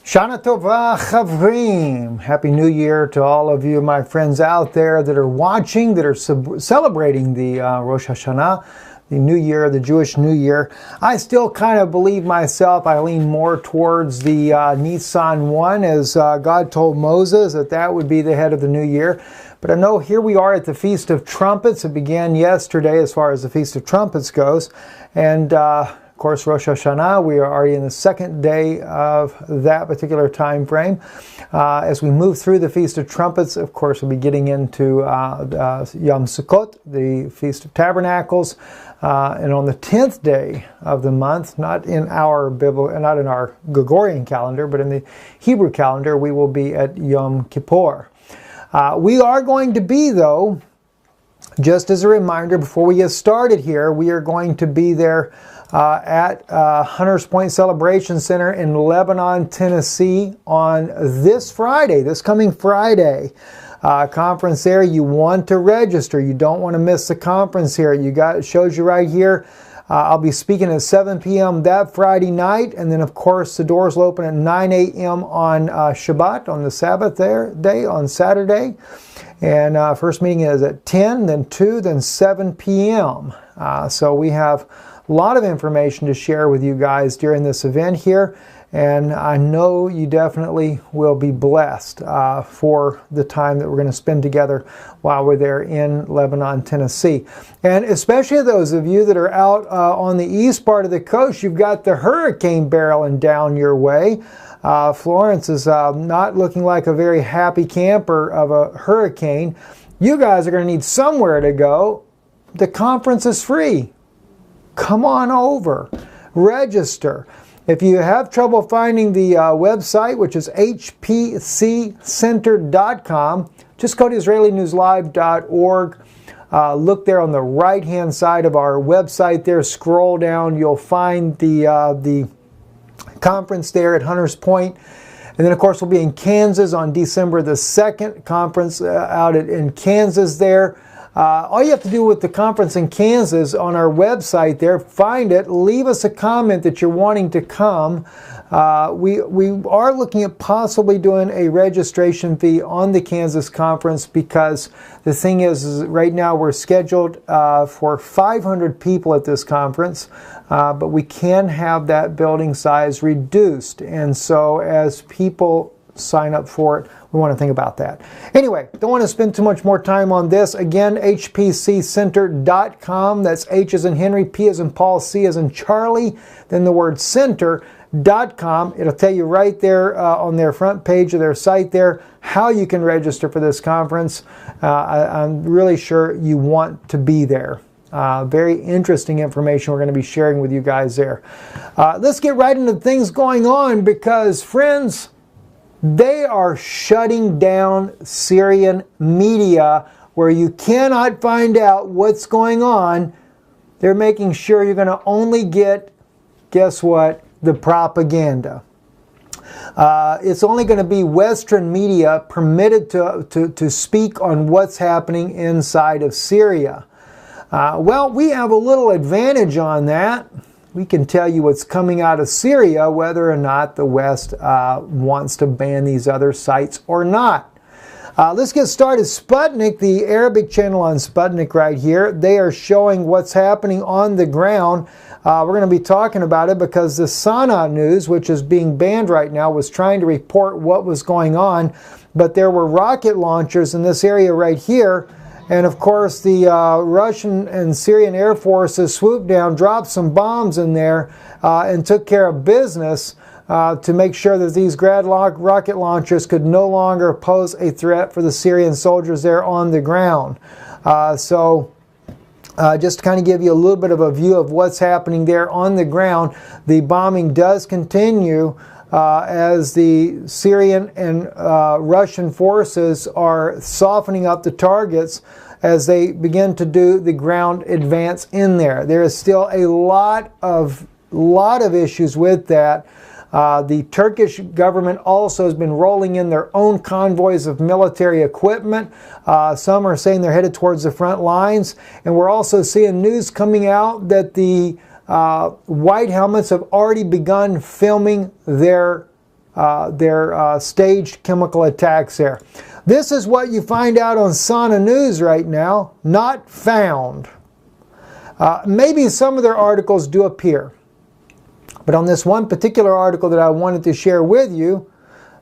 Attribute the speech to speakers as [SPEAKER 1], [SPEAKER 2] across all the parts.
[SPEAKER 1] Shana Tova Chavrim. Happy New Year to all of you, my friends out there that are watching, that are celebrating the Rosh Hashanah, the New Year, the Jewish New Year. I still kind of believe myself, I lean more towards the Nisan 1, as God told Moses that would be the head of the New Year. But I know here we are at the Feast of Trumpets. It began yesterday as far as the Feast of Trumpets goes. And of course, Rosh Hashanah, we are already in the second day of that particular time frame. As we move through the Feast of Trumpets, of course, we'll be getting into Yom Sukkot, the Feast of Tabernacles, and on the 10th day of the month, not in our Gregorian calendar, but in the Hebrew calendar, we will be at Yom Kippur. We are going to be, though, just as a reminder, before we get started here, we are going to be there at Hunters Point Celebration Center in Lebanon, Tennessee on this Friday, this coming Friday. Conference there. You want to register. You don't want to miss the conference here. It shows you right here. I'll be speaking at 7 p.m. that Friday night, and then of course the doors will open at 9 a.m. on Shabbat, on the Sabbath day, on Saturday. And first meeting is at 10, then 2, then 7 p.m. So we have a lot of information to share with you guys during this event here, and I know you definitely will be blessed for the time that we're going to spend together while we're there in Lebanon, Tennessee. And especially those of you that are out on the east part of the coast, you've got the hurricane barreling down your way. Florence is not looking like a very happy camper of a hurricane. You guys are going to need somewhere to go. The conference is free. Come on over, register. If you have trouble finding the website, which is hpccenter.com, just go to israelinewslive.org. Look there on the right-hand side of our website there. Scroll down. You'll find the conference there at Hunters Point. And then, of course, we'll be in Kansas on December the 2nd, conference out in Kansas there. All you have to do with the conference in Kansas on our website there, find it, leave us a comment that you're wanting to come. We are looking at possibly doing a registration fee on the Kansas conference, because the thing is right now we're scheduled for 500 people at this conference, but we can have that building size reduced. And so as people sign up for it, we want to think about that. Anyway, don't want to spend too much more time on this. Again, hpccenter.com. That's H as in Henry, P as in Paul, C as in Charlie, then the word center.com. It'll tell you right there on their front page of their site there how you can register for this conference. I'm really sure you want to be there. Very interesting information we're going to be sharing with you guys there. Let's get right into things going on, because, friends, they are shutting down Syrian media where you cannot find out what's going on. They're making sure you're going to only get, guess what, the propaganda. It's only going to be Western media permitted to speak on what's happening inside of Syria. Well, we have a little advantage on that. We can tell you what's coming out of Syria, whether or not the West wants to ban these other sites or not. Let's get started. Sputnik, the Arabic channel on Sputnik right here, they are showing what's happening on the ground. We're going to be talking about it because the Sana'a News, which is being banned right now, was trying to report what was going on. But there were rocket launchers in this area right here. And of course, the Russian and Syrian Air Forces swooped down, dropped some bombs in there, and took care of business to make sure that these rocket launchers could no longer pose a threat for the Syrian soldiers there on the ground. Just to kind of give you a little bit of a view of what's happening there on the ground, the bombing does continue as the Syrian and Russian forces are softening up the targets as they begin to do the ground advance in there. There is still a lot of issues with that. The Turkish government also has been rolling in their own convoys of military equipment. Some are saying they're headed towards the front lines. And we're also seeing news coming out that the White Helmets have already begun filming their their staged chemical attacks there. This is what you find out on Sana News right now. Not found. Maybe some of their articles do appear. But on this one particular article that I wanted to share with you,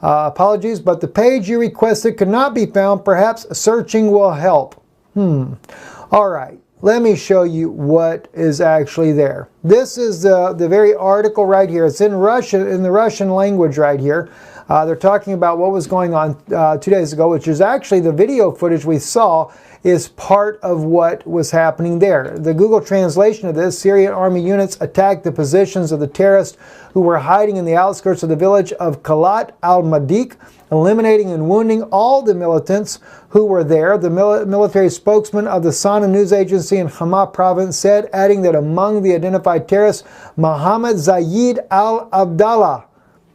[SPEAKER 1] apologies, but the page you requested could not be found. Perhaps searching will help. All right, let me show you what is actually there. This is the very article right here. It's in Russian, in the Russian language right here. They're talking about what was going on 2 days ago, which is actually the video footage we saw is part of what was happening there. The Google translation of this: Syrian army units attacked the positions of the terrorists who were hiding in the outskirts of the village of Kalat al-Madik, eliminating and wounding all the militants who were there. The military spokesman of the Sana news agency in Hama province said, adding that among the identified terrorists, Mohammed Zayed al-Abdallah.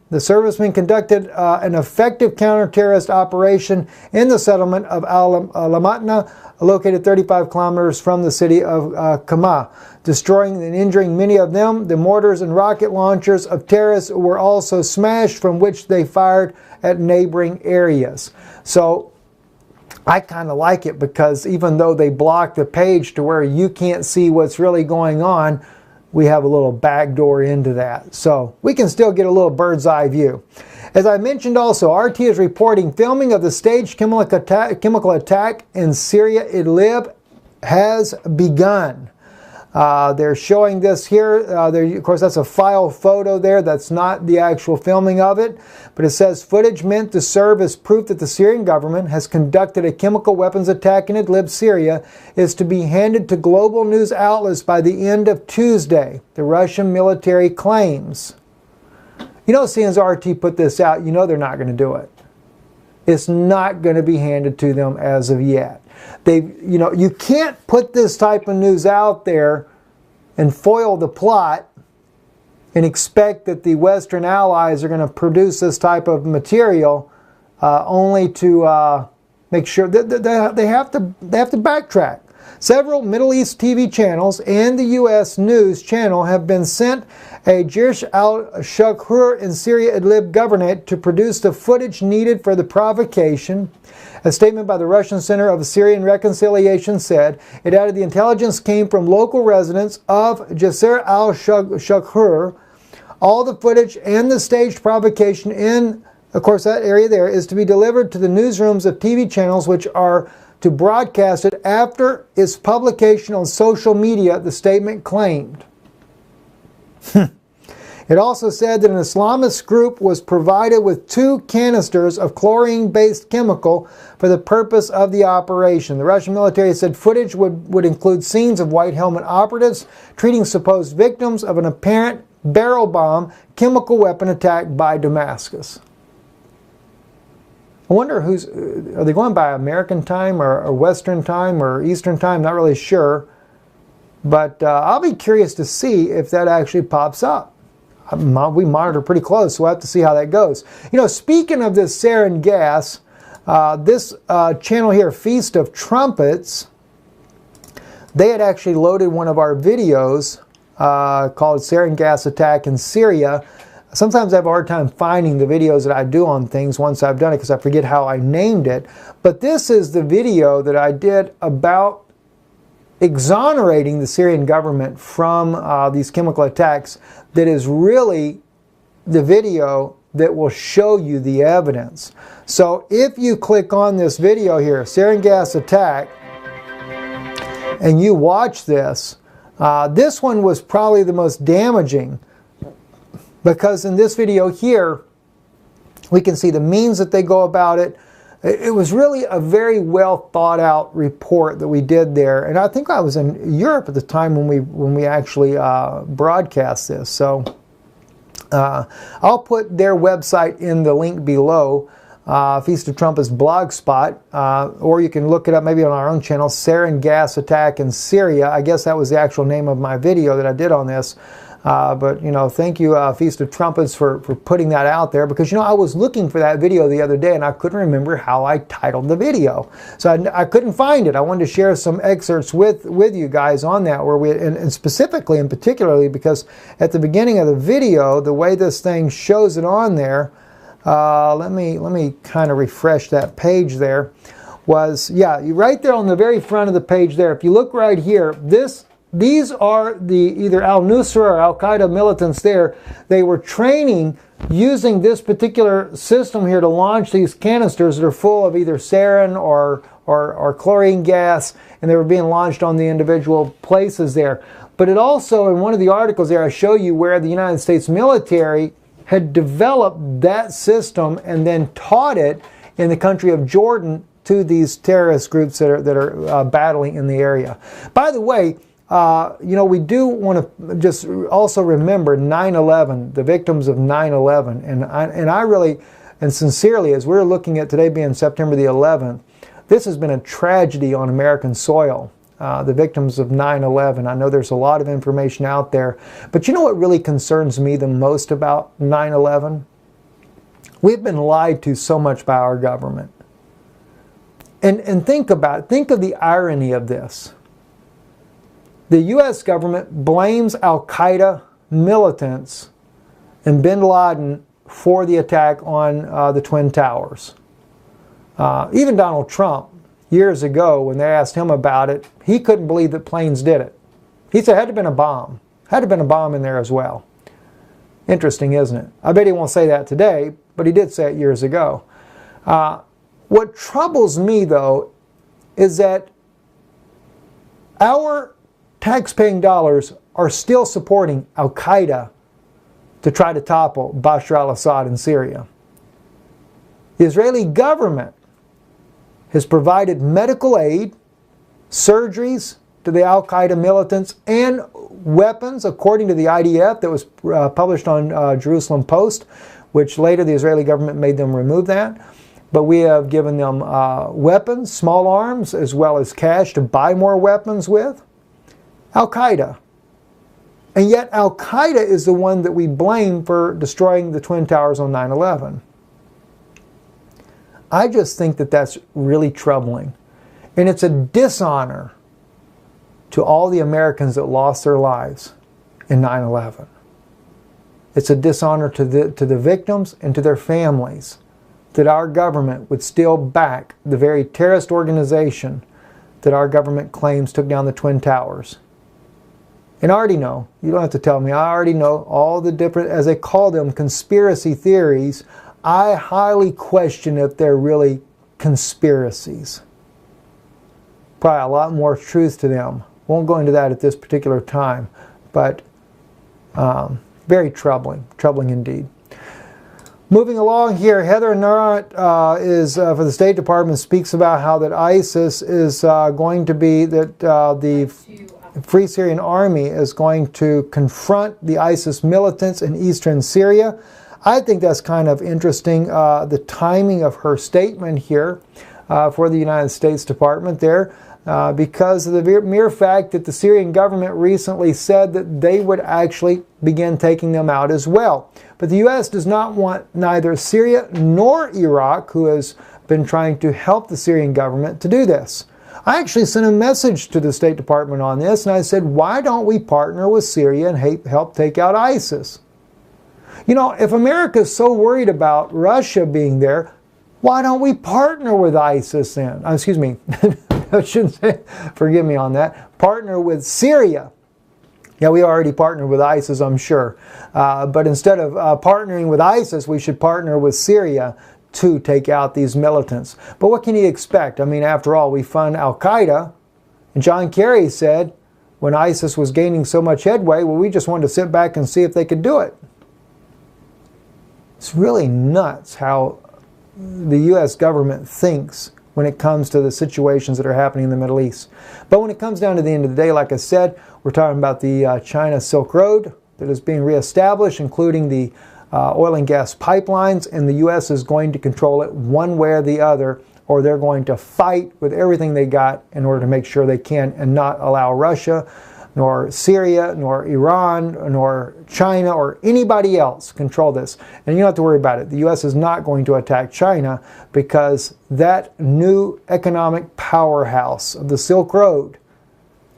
[SPEAKER 1] The servicemen conducted an effective counter-terrorist operation in the settlement of Al-Lamatna, located 35 kilometers from the city of Kama, destroying and injuring many of them. The mortars and rocket launchers of terrorists were also smashed, from which they fired at neighboring areas. So I kind of like it, because even though they block the page to where you can't see what's really going on, we have a little back door into that. So we can still get a little bird's eye view. As I mentioned also, RT is reporting filming of the staged chemical attack in Syria, Idlib, has begun. They're showing this here. Of course, that's a file photo there. That's not the actual filming of it. But it says footage meant to serve as proof that the Syrian government has conducted a chemical weapons attack in Idlib, Syria, is to be handed to global news outlets by the end of Tuesday, the Russian military claims. You know, seeing as RT put this out, you know they're not going to do it. It's not going to be handed to them as of yet. You can't put this type of news out there and foil the plot and expect that the Western allies are going to produce this type of material only to make sure that they have to backtrack. Several Middle East TV channels and the U.S. News channel have been sent a Jirsh al-Shakhur in Syria Idlib governorate to produce the footage needed for the provocation. A statement by the Russian Center of Syrian Reconciliation said it added the intelligence came from local residents of Jisr al-Shakhur. All the footage and the staged provocation in, of course, that area there is to be delivered to the newsrooms of TV channels, which are to broadcast it after its publication on social media, the statement claimed. It also said that an Islamist group was provided with 2 canisters of chlorine-based chemical for the purpose of the operation. The Russian military said footage would include scenes of white helmet operatives treating supposed victims of an apparent barrel bomb chemical weapon attack by Damascus. I wonder are they going by American time or Western time or Eastern time? Not really sure. But I'll be curious to see if that actually pops up. We monitor pretty close, so we'll have to see how that goes. You know, speaking of this sarin gas, this channel here, Feast of Trumpets, they had actually loaded one of our videos called Sarin Gas Attack in Syria. Sometimes I have a hard time finding the videos that I do on things once I've done it because I forget how I named it. But this is the video that I did about exonerating the Syrian government from these chemical attacks. That is really the video that will show you the evidence. So if you click on this video here, Sarin Gas Attack, and you watch this, this one was probably the most damaging, because in this video here, we can see the means that they go about it. It was really a very well thought out report that we did there. And I think I was in Europe at the time when we actually broadcast this. So I'll put their website in the link below, Feast of Trumpet's blog spot, or you can look it up maybe on our own channel, Sarin Gas Attack in Syria. I guess that was the actual name of my video that I did on this. But, you know, thank you, Feast of Trumpets, for putting that out there. Because, you know, I was looking for that video the other day, and I couldn't remember how I titled the video. So I couldn't find it. I wanted to share some excerpts with you guys on that, where and specifically and particularly because at the beginning of the video, the way this thing shows it on there, let me kind of refresh that page there. Was, yeah, right there on the very front of the page there. If you look right here, these are the either al-Nusra or al-Qaeda militants there. They were training using this particular system here to launch these canisters that are full of either sarin or chlorine gas, and they were being launched on the individual places there. But it also, in one of the articles there, I show you where the United States military had developed that system and then taught it in the country of Jordan to these terrorist groups that are battling in the area. By the way, we do want to just also remember 9/11, the victims of 9/11, and I really and sincerely, as we're looking at today being September the 11th, this has been a tragedy on American soil. The victims of 9/11. I know there's a lot of information out there, but you know what really concerns me the most about 9/11? We've been lied to so much by our government. And think about it. Think of the irony of this. The U.S. government blames al-Qaeda militants and bin Laden for the attack on the Twin Towers. Even Donald Trump, years ago, when they asked him about it, he couldn't believe that planes did it. He said it had to have been a bomb. Had to have been a bomb in there as well. Interesting, isn't it? I bet he won't say that today, but he did say it years ago. What troubles me, though, is that our taxpaying dollars are still supporting al-Qaeda to try to topple Bashar al-Assad in Syria. The Israeli government has provided medical aid, surgeries to the al-Qaeda militants, and weapons, according to the IDF that was published on Jerusalem Post, which later the Israeli government made them remove that. But we have given them weapons, small arms, as well as cash to buy more weapons with. Al-Qaeda. And yet Al-Qaeda is the one that we blame for destroying the Twin Towers on 9/11. I just think that that's really troubling. And it's a dishonor to all the Americans that lost their lives in 9/11. It's a dishonor to the victims and to their families that our government would still back the very terrorist organization that our government claims took down the Twin Towers. And I already know, you don't have to tell me, I already know all the different, as they call them, conspiracy theories. I highly question if they're really conspiracies. Probably a lot more truth to them. Won't go into that at this particular time, but very troubling indeed. Moving along here, Heather Nauert is for the State Department, speaks about how that ISIS is going to be, that the Free Syrian Army is going to confront the ISIS militants in eastern Syria. I think that's kind of interesting, the timing of her statement here for the United States Department there, because of the mere fact that the Syrian government recently said that they would actually begin taking them out as well. But the U.S. does not want neither Syria nor Iraq, who has been trying to help the Syrian government, to do this. I actually sent a message to the State Department on this, and I said, why don't we partner with Syria and help take out ISIS? You know, if America is so worried about Russia being there, why don't we partner with ISIS then? Excuse me, I shouldn't say, forgive me on that. Partner with Syria. Yeah, we already partnered with ISIS, I'm sure. But instead of partnering with ISIS, we should partner with Syria to take out these militants. But what can you expect? I mean, after all, we fund Al-Qaeda. And John Kerry said, when ISIS was gaining so much headway, well, we just wanted to sit back and see if they could do it. It's really nuts how the U.S. government thinks when it comes to the situations that are happening in the Middle East. But when it comes down to the end of the day, like I said, we're talking about the China Silk Road that is being reestablished, including the oil and gas pipelines, and the U.S. is going to control it one way or the other, or they're going to fight with everything they got in order to make sure they can and not allow Russia, nor Syria, nor Iran, nor China, or anybody else control this. And you don't have to worry about it. The U.S. is not going to attack China because that new economic powerhouse of the Silk Road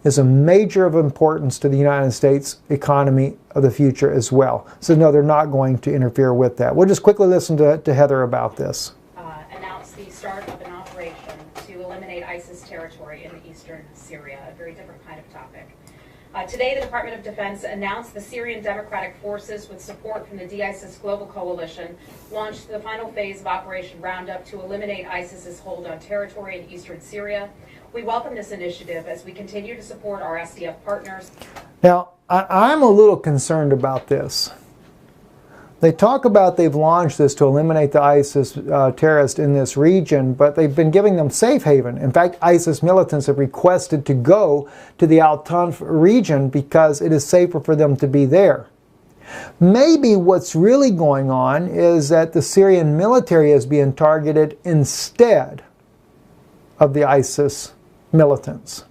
[SPEAKER 1] is a major of importance to the United States economy of the future as well. So no, they're not going to interfere with that. We'll just quickly listen to Heather about this.
[SPEAKER 2] Announced the start of an operation to eliminate ISIS territory in eastern Syria, a very different kind of topic. Today, the Department of Defense announced the Syrian Democratic Forces, with support from the de-ISIS Global Coalition, launched the final phase of Operation Roundup to eliminate ISIS's hold on territory in eastern Syria. We welcome this initiative as we continue to support our SDF partners.
[SPEAKER 1] Now, I'm a little concerned about this. They talk about they've launched this to eliminate the ISIS terrorists in this region, but they've been giving them safe haven. In fact, ISIS militants have requested to go to the Al-Tanf region because it is safer for them to be there. Maybe what's really going on is that the Syrian military is being targeted instead of the ISIS militants.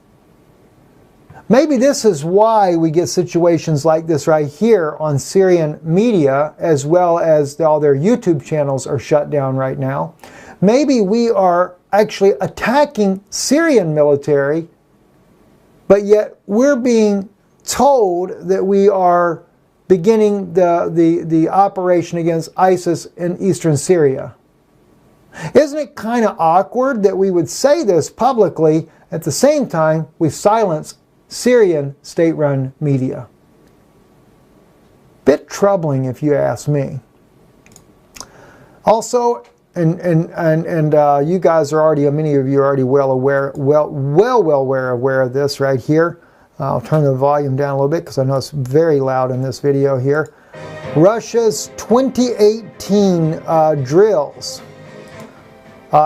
[SPEAKER 1] Maybe this is why we get situations like this right here on Syrian media, as well as all their YouTube channels are shut down right now. Maybe we are actually attacking Syrian military, but yet we're being told that we are beginning the operation against ISIS in eastern Syria. Isn't it kind of awkward that we would say this publicly, at the same time we silence Syrian state-run media? Bit troubling, if you ask me. Also, and you guys are already, many of you are already well aware of this right here. I'll turn the volume down a little bit because I know it's very loud in this video here. Russia's 2018 drills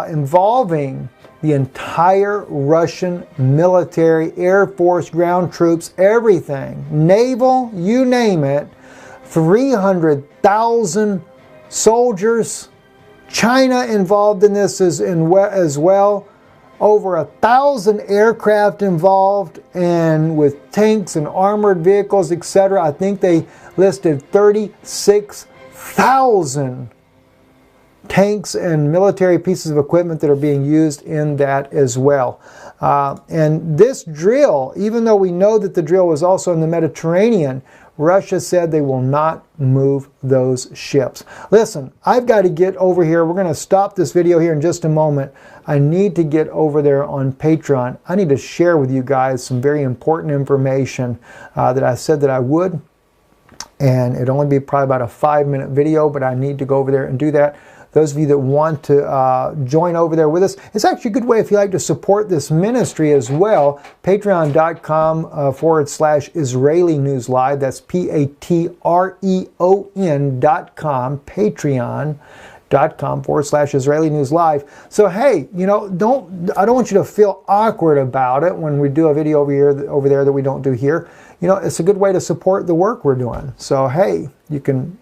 [SPEAKER 1] involving the entire Russian military, Air Force, ground troops, everything, naval, you name it, 300,000 soldiers. China involved in this as well. Over 1,000 aircraft involved, and with tanks and armored vehicles, etc. I think they listed 36,000 tanks and military pieces of equipment that are being used in that as well. And this drill, even though we know that the drill was also in the Mediterranean, Russia said they will not move those ships. Listen, I've got to get over here. We're going to stop this video here in just a moment. I need to get over there on Patreon. I need to share with you guys some very important information that I said that I would. And it'd only be probably about a 5-minute video, but I need to go over there and do that. Those of you that want to join over there with us, it's actually a good way if you like to support this ministry as well. Patreon.com/Israeli News Live. That's Patreon.com. Patreon.com/Israeli News Live. So hey, you know, I don't want you to feel awkward about it when we do a video over there that we don't do here. You know, it's a good way to support the work we're doing. So hey, you can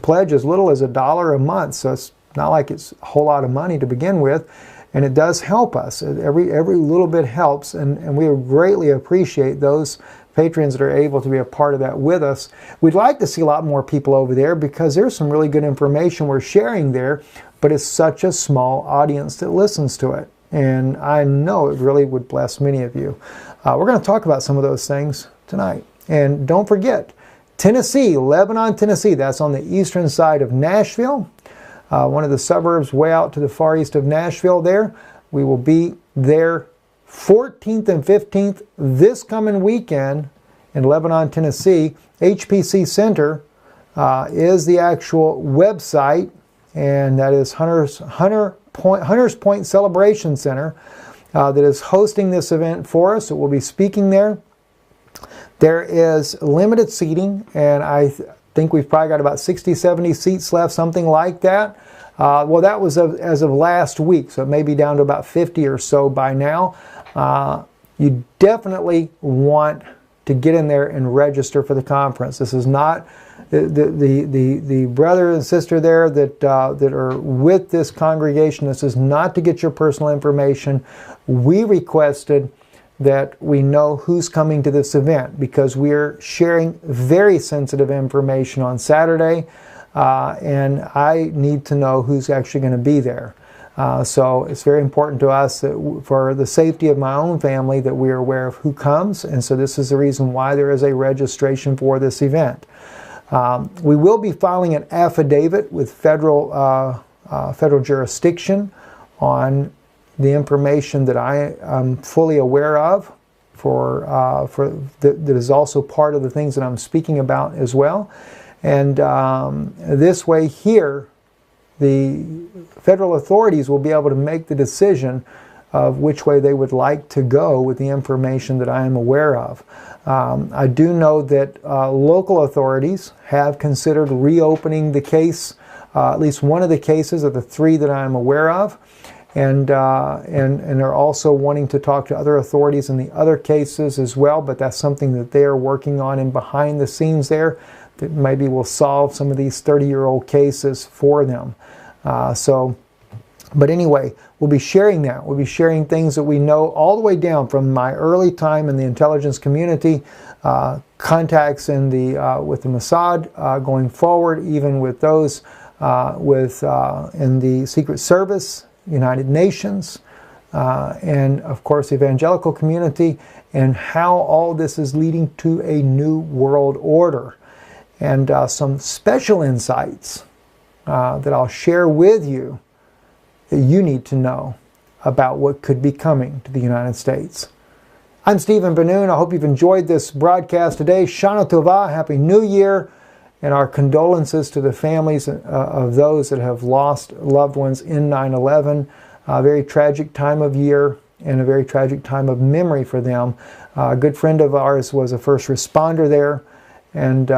[SPEAKER 1] pledge as little as $1 a month. So it's not like it's a whole lot of money to begin with, and it does help us. Every little bit helps, and we greatly appreciate those patrons that are able to be a part of that with us. We'd like to see a lot more people over there because there's some really good information we're sharing there, but it's such a small audience that listens to it, and I know it really would bless many of you. We're going to talk about some of those things tonight. And don't forget, Tennessee, Lebanon, Tennessee, that's on the eastern side of Nashville. One of the suburbs way out to the far east of Nashville there. We will be there 14th and 15th this coming weekend in Lebanon, Tennessee. HPC Center is the actual website, and that is Hunters Point Celebration Center that is hosting this event for us. It will be speaking there. There is limited seating, and I think we've probably got about 60, 70 seats left, something like that. Well, that was as of last week, so it may be down to about 50 or so by now. You definitely want to get in there and register for the conference. This is not the brother and sister there that are with this congregation. This is not to get your personal information. We requested that we know who's coming to this event because we're sharing very sensitive information on Saturday, and I need to know who's actually going to be there. So it's very important to us that for the safety of my own family that we are aware of who comes, and so this is the reason why there is a registration for this event. We will be filing an affidavit with federal jurisdiction on the information that I am fully aware of that is also part of the things that I'm speaking about as well. And this way here, the federal authorities will be able to make the decision of which way they would like to go with the information that I am aware of. I do know that local authorities have considered reopening the case, at least one of the cases of the 3 that I am aware of, and are also wanting to talk to other authorities in the other cases as well, but that's something that they are working on and behind the scenes there that maybe will solve some of these 30-year-old cases for them. But anyway, we'll be sharing that. We'll be sharing things that we know all the way down from my early time in the intelligence community, contacts in with the Mossad going forward, even with those in the Secret Service, United Nations, and of course the evangelical community, and how all this is leading to a new world order, and some special insights that I'll share with you that you need to know about what could be coming to the United States. I'm Stephen Ben-Nun. I hope you've enjoyed this broadcast today. Shana Tova, Happy New Year, and our condolences to the families of those that have lost loved ones in 9/11. A very tragic time of year and a very tragic time of memory for them. A good friend of ours was a first responder there, and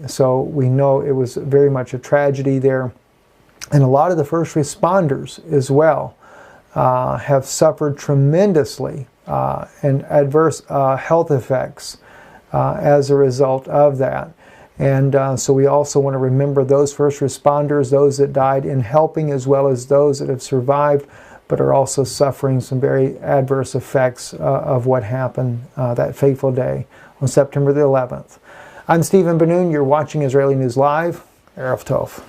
[SPEAKER 1] so we know it was very much a tragedy there. And a lot of the first responders as well have suffered tremendously and adverse health effects as a result of that. And so we also want to remember those first responders, those that died in helping, as well as those that have survived but are also suffering some very adverse effects of what happened that fateful day on September the 11th. I'm Stephen Ben-Nun. You're watching Israeli News Live. Erev Tov.